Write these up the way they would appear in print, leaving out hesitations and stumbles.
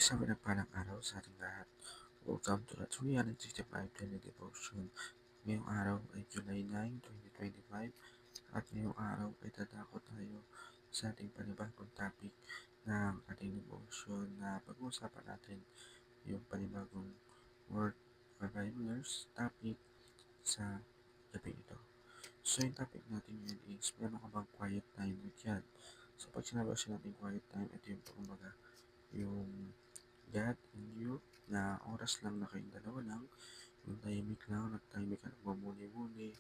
Isang pinagpalang araw sa ating lahat. Welcome to the 365 Daily Devotion. Ngayong araw ay July 9, 2025 at ngayong araw ay dadako tayo sa ating panibagong topic ng ating devotion na pag-uusapan natin yung panibagong word or Bible topic sa gabi ito. So yung topic natin ngayon is meron ka bang quiet time with God? So pag sinabi ko natin quiet time, ito yung kumbaga yung God and you na oras lang na kayong dalawa lang, yung tahimik lang, nagtahimik ka, nagmumuni-muni,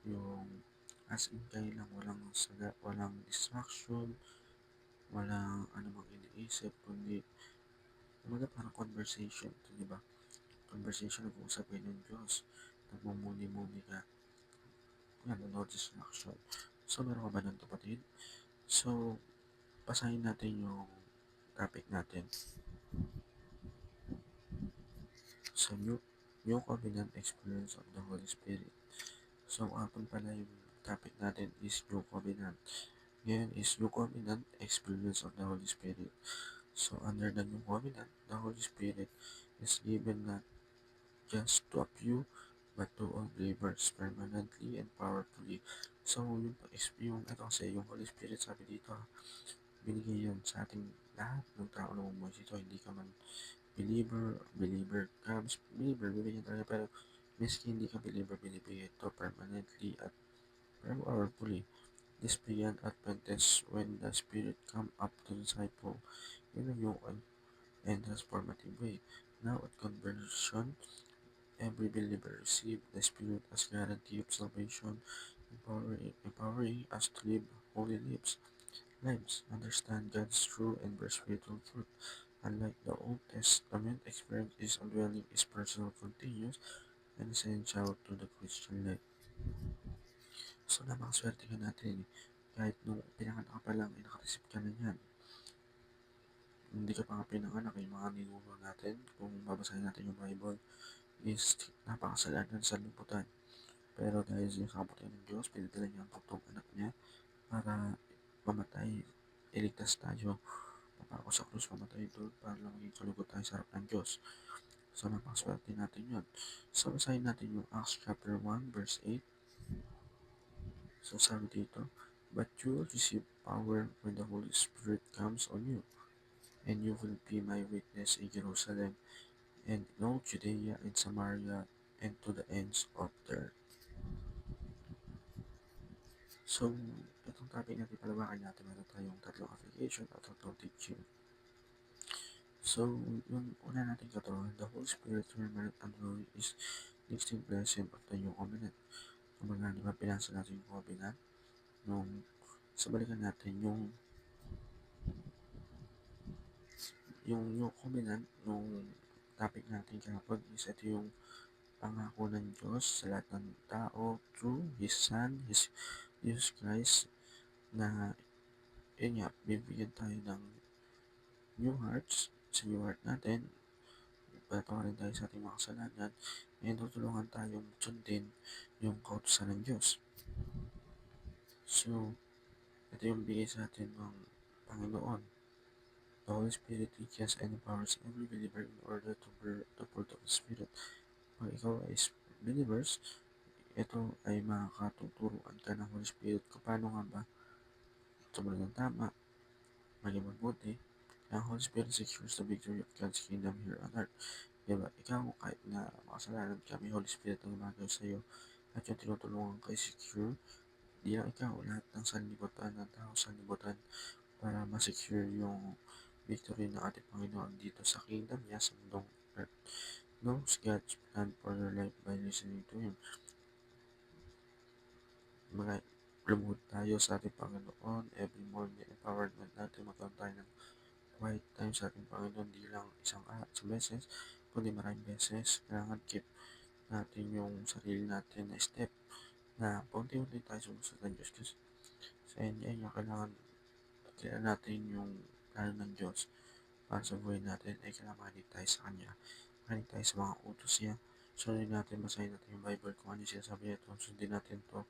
yung as in kayo lang, walang saga, walang distraction, walang anumang iniisip, kundi kumbaga parang conversation, di ba? Conversation, nag-uusap kayo ng Diyos, nagmumuni-muni ka, yan, no distraction. So, meron ka ba ng kapatid? So, basahin natin yung topic natin. Sa New Covenant Experience of the Holy Spirit. So, hapon pala yung topic natin is New Covenant. Ngayon is New Covenant Experience of the Holy Spirit. So, under the New Covenant, the Holy Spirit is given not just to a few, but to all believers permanently and powerfully. So, yung ito kasi, yung Holy Spirit, sabi dito, binigay yun sa ating lahat ng tao na bumuhay dito. Hindi ka man believer comes, believer, bibigyan talaga, pero miski hindi ka believer, binibigay ito permanently at powerfully. This began at Pentecost when the Spirit come up to the disciple in a new and transformative way. Now at conversion, every believer received the Spirit as guarantee of salvation, empowering us to live holy lives, understand God's true and bear spiritual fruit. Unlike the Old Testament, experience is indwelling is personal, continuous, and essential to the Christian life. So, napakaswerte ka natin. Kahit nung pinanganak ka pa lang, ay nakareceive ka na yan. Hindi ka pa nga pinanganak, yung mga ninuno natin, kung babasahin natin yung Bible, is napakasalanan sa liputan. Pero dahil sa kabutihan ng Diyos, pinadala niya ang putong anak niya para mamatay, iligtas tayo. Papako sa krus, mamatay doon para lang maging kalugod tayo sa harap ng Diyos. So, napakaswerte natin yun. So, basahin natin yung Acts chapter 1, verse 8. So, sabi dito, but you will receive power when the Holy Spirit comes on you, and you will be my witness in Jerusalem, and in all Judea and Samaria, and to the ends of the earth. So, itong topic natin palawakan natin, meron tayong tatlong application at tatlong teaching. So, yung una natin katuruan, the Holy Spirit permanent and glory is distinct blessing of the new covenant. Kumbaga, di ba pinasa natin yung covenant? Nung, sa balikan natin, yung new covenant, nung topic natin kahapon is ito yung pangako ng Diyos sa lahat ng tao through His Son, Jesus Christ, na yun nga, bibigyan tayo ng new hearts, sa new heart natin, patawarin tayo sa ating mga kasalanan, and tutulungan tayong sundin yung kautusan ng Diyos. So, ito yung bigay sa atin ng Panginoon. The Holy Spirit teaches and empowers every believer in order to bear the fruit of the Spirit. Pag ikaw ay believers, ito ay makakatuturuan ka ng Holy Spirit kung paano nga ba sumunod ng tama, maging mabuti. Ang Holy Spirit secures the victory of God's kingdom here on earth. Diba? Ikaw, kahit na makasalanan ka, may Holy Spirit na gumagawa sa iyo at yung tinutulungan ka secure, di lang ikaw, lahat ng sanlibutan ng tao sa libutan para ma-secure yung victory ng ating Panginoon dito sa kingdom niya sa mundong earth. Knows God's plan for your life by listening to Him. Mga lumuhod tayo sa ating Panginoon every morning, empowerment natin, magkaroon tayo ng quiet time sa ating Panginoon, di lang isang beses, kundi maraming beses. Kailangan keep natin yung sarili natin na step na paunti-unti tayo sumusunod ng Diyos kasi sa inyo niya kailangan natin yung plano ng Diyos para sa buhay natin ay kailangan makinig tayo sa Kanya, makinig tayo sa mga utos niya, sundin natin, basahin natin yung Bible kung ano siya sabi nito, sundin natin to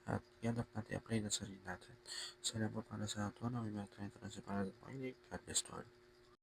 at ianap natin, apply na sarili natin. Salamat para sa ito na may mga tayo sa para sa pakinig. God bless to all.